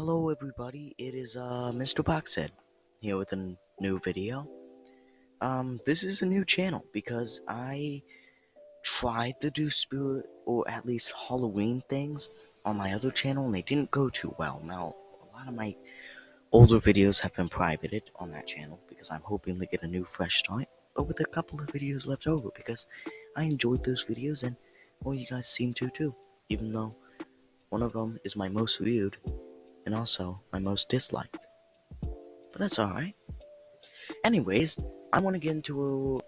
Hello everybody, it is Mr. Boxhead here with a new video. This is a new channel because I tried to do spirit or at least Halloween things on my other channel and they didn't go too well. Now, a lot of my older videos have been privated on that channel because I'm hoping to get a new fresh start, but with a couple of videos left over because I enjoyed those videos and well, you guys seem to too, even though one of them is my most viewed and also my most disliked. But that's alright. Anyways, I want to get into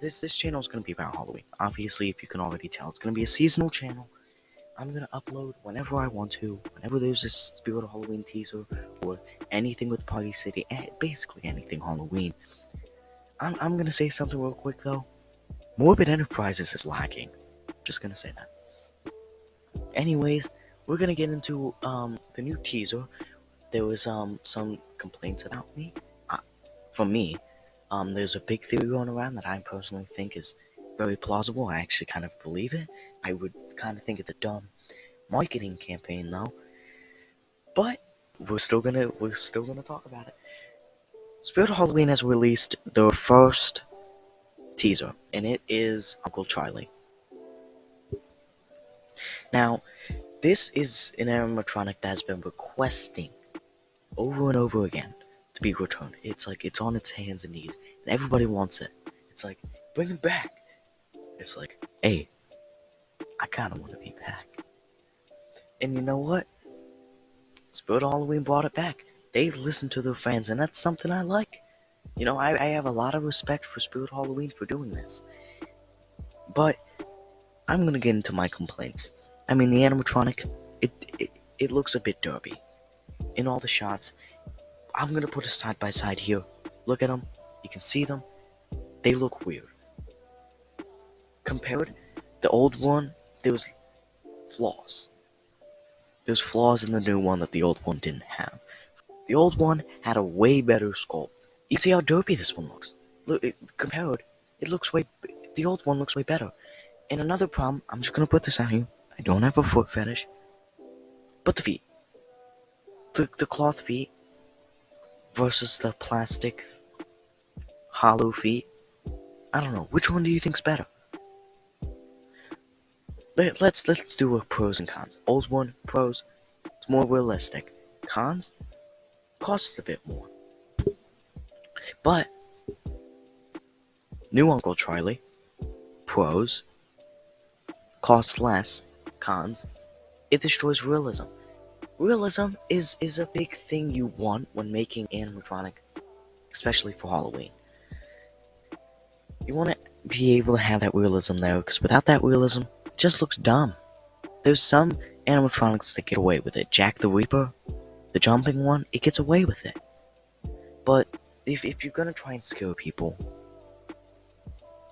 this channel is gonna be about Halloween. Obviously, if you can already tell, it's gonna be a seasonal channel. I'm gonna upload whenever I want to, whenever there's a Spirit of Halloween teaser or anything with Party City, basically anything Halloween. I'm gonna say something real quick though. Morbid Enterprises is lacking. Just gonna say that. Anyways, we're gonna get into the new teaser. There was some complaints about me. From me, there's a big theory going around that I personally think is very plausible. I actually kind of believe it. I would kind of think it's a dumb marketing campaign though. But we're still gonna talk about it. Spirit of Halloween has released their first teaser, and it is Uncle Charlie. Now, this is an animatronic that has been requesting over and over again to be returned. It's like it's on its hands and knees, and everybody wants it. It's like, bring it back. It's like, hey, I kind of want to be back. And you know what? Spirit of Halloween brought it back. They listened to their fans, and that's something I like. You know, I have a lot of respect for Spirit of Halloween for doing this. But I'm gonna get into my complaints. I mean, the animatronic, it looks a bit derpy. In all the shots, I'm gonna put it side by side here. Look at them. You can see them. They look weird. Compared, the old one, there was flaws. There's flaws in the new one that the old one didn't have. The old one had a way better sculpt. You can see how derpy this one looks. Look, compared, the old one looks way better. And another problem, I'm just gonna put this out here. I don't have a foot fetish. But the feet. The cloth feet versus the plastic hollow feet. I don't know. Which one do you think's better? Let's do a pros and cons. Old one, pros, it's more realistic. Cons, costs a bit more. But new Uncle Charlie, pros, costs less. Cons, it destroys realism. Realism is a big thing you want when making animatronic, especially for Halloween. You want to be able to have that realism there, because without that realism, it just looks dumb. There's some animatronics that get away with it. Jack the Reaper, the jumping one, it gets away with it. But if you're gonna try and scare people,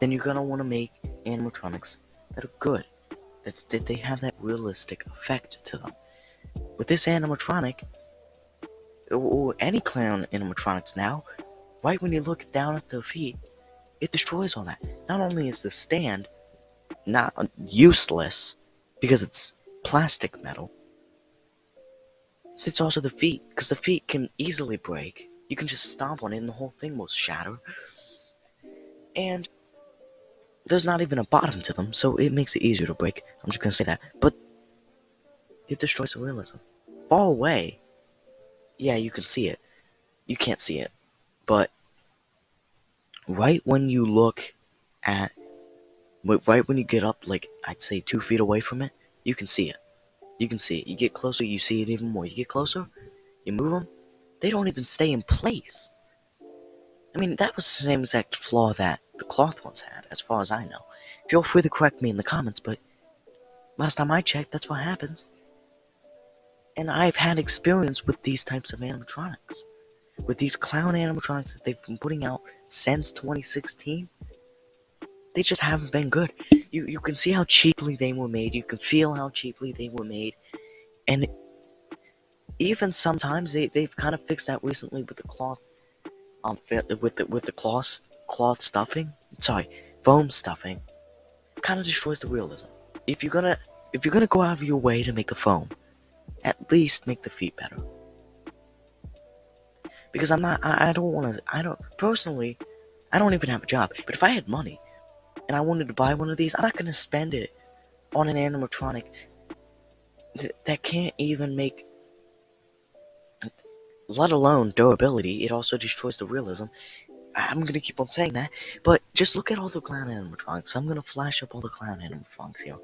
then you're gonna want to make animatronics that are good, that they have that realistic effect to them. With this animatronic, or any clown animatronics now, right when you look down at their feet, it destroys all that. Not only is the stand not useless because it's plastic metal, it's also the feet, because the feet can easily break. You can just stomp on it and the whole thing will shatter. And there's not even a bottom to them, so it makes it easier to break. I'm just gonna say that. But it destroys the realism. Far away, yeah, you can see it. You can't see it. But right when you look at, right when you get up, like, I'd say 2 feet away from it, you can see it. You can see it. You get closer, you see it even more. You get closer, you move them, they don't even stay in place. I mean, that was the same exact flaw that the cloth ones had, as far as I know. Feel free to correct me in the comments, but last time I checked, that's what happens. And I've had experience with these types of animatronics. With these clown animatronics that they've been putting out since 2016, they just haven't been good. You can see how cheaply they were made. You can feel how cheaply they were made. And even sometimes they've kind of fixed that recently with the cloth, with the cloth stuffing. Sorry, foam stuffing. Kind of destroys the realism. If you're gonna go out of your way to make the foam, at least make the feet better. because I don't want to. I don't personally. I don't even have a job. But if I had money and I wanted to buy one of these, I'm not gonna spend it on an animatronic that can't even make, let alone durability. It also destroys the realism. I'm gonna keep on saying that, but just look at all the clown animatronics. I'm gonna flash up all the clown animatronics here.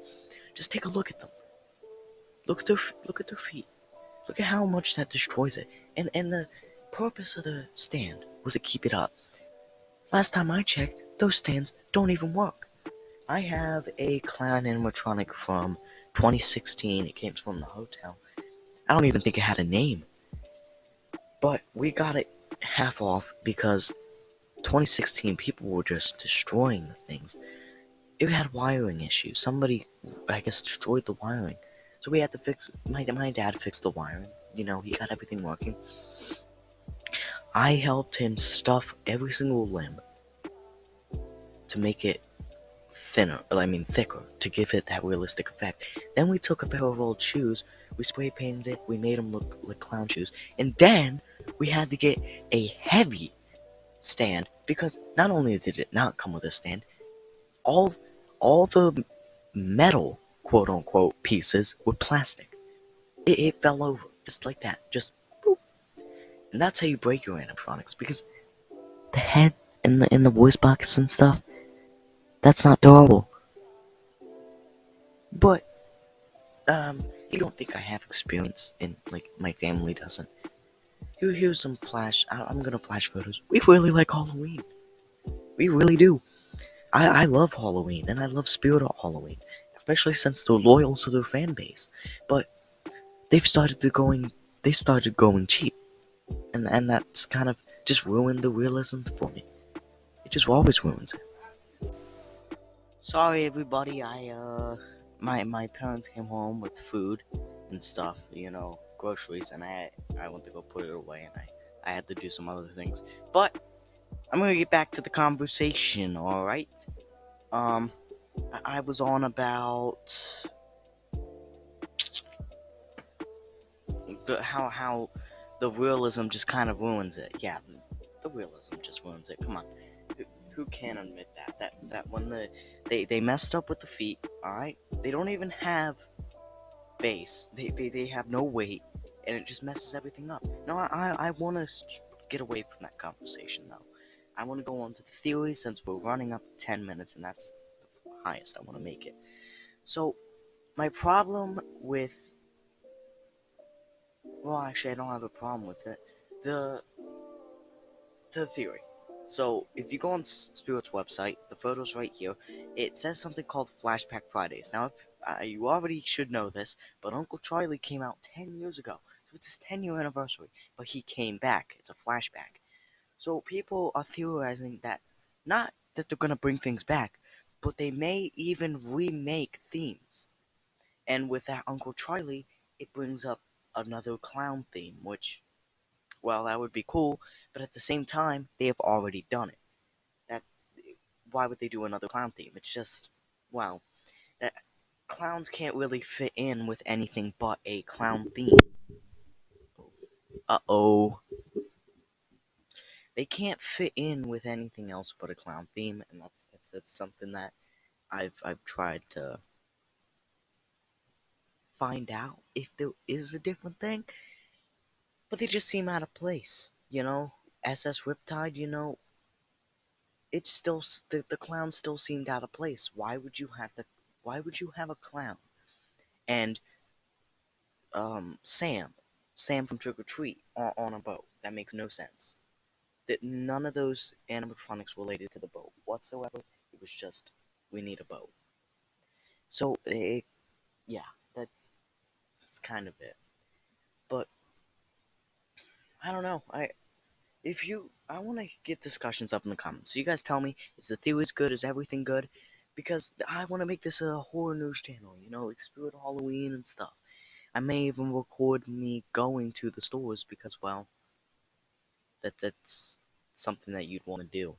Just take a look at them. Look at their feet. Look at how much that destroys it. And the purpose of the stand was to keep it up. Last time I checked, those stands don't even work. I have a clown animatronic from 2016. It came from the hotel. I don't even think it had a name. But we got it half off because 2016 people were just destroying the things. It had wiring issues. Somebody, I guess, destroyed the wiring. So we had to fix. My dad fixed the wiring. He got everything working. I helped him stuff every single limb to make it thicker, to give it that realistic effect. Then we took a pair of old shoes, we spray painted it, we made them look like clown shoes, and then we had to get a heavy stand because not only did it not come with a stand, all the metal quote unquote pieces were plastic. It fell over just like that, just boop. And that's how you break your animatronics, because the head and the voice box and stuff, that's not durable. But you don't think I have experience in, like, my family doesn't. Here's some I'm gonna flash photos. We really like Halloween. We really do. I love Halloween, and I love Spirit of Halloween, especially since they're loyal to their fan base. But they've started to going, they started going cheap, and that's kind of just ruined the realism for me. It just always ruins it. Sorry, everybody. My parents came home with food and stuff, groceries, and I went to go put it away, and I had to do some other things. But I'm gonna get back to the conversation. All right. Um, I was on about how the realism just kind of ruins it. Yeah, the realism just ruins it. Come on. Who can admit that when they messed up with the feet, all right, they don't even have base, they have no weight, and it just messes everything up. No, I want to get away from that conversation though. I want to go on to the theory, since we're running up to 10 minutes, and that's the highest I want to make it. So my problem with, well, actually, I don't have a problem with it. The theory. So if you go on Spirit's website, the photos right here, it says something called Flashback Fridays. Now, if you already should know this, but Uncle Charlie came out 10 years ago. So it's his 10-year anniversary, but he came back. It's a flashback. So people are theorizing that, not that they're gonna bring things back, but they may even remake themes. And with that Uncle Charlie, it brings up another clown theme, which, well, that would be cool, but at the same time, they have already done it. That Why would they do another clown theme? It's just, well, that clowns can't really fit in with anything but a clown theme. Uh-oh. They can't fit in with anything else but a clown theme, and that's something that I've tried to find out if there is a different thing, but they just seem out of place. SS Riptide, it's still, the clown still seemed out of place. Why would you have a clown and Sam from Trick or Treat on a boat? That makes no sense. That None of those animatronics related to the boat whatsoever. It was just, we need a boat. So yeah, that's kind of it. But I don't know. I want to get discussions up in the comments. So you guys tell me, is the theories good? Is everything good? Because I want to make this a horror news channel, like Spirit of Halloween and stuff. I may even record me going to the stores because, well, that's something that you'd want to do.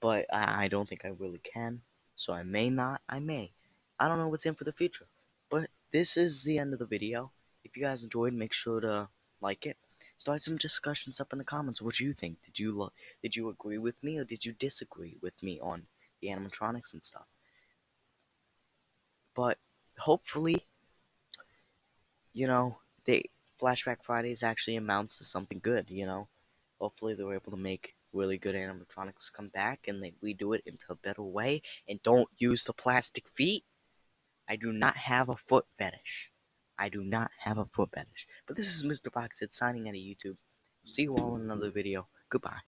But I don't think I really can. So I may not. I may. I don't know what's in for the future. But this is the end of the video. If you guys enjoyed, make sure to like it. Start some discussions up in the comments. What do you think? Did you agree with me or did you disagree with me on the animatronics and stuff? But hopefully, they Flashback Fridays actually amounts to something good. Hopefully they were able to make really good animatronics come back and they redo it into a better way and don't use the plastic feet. I do not have a foot fetish. I do not have a foot fetish. But this is Mr. Boxhead signing out of YouTube. See you all in another video. Goodbye.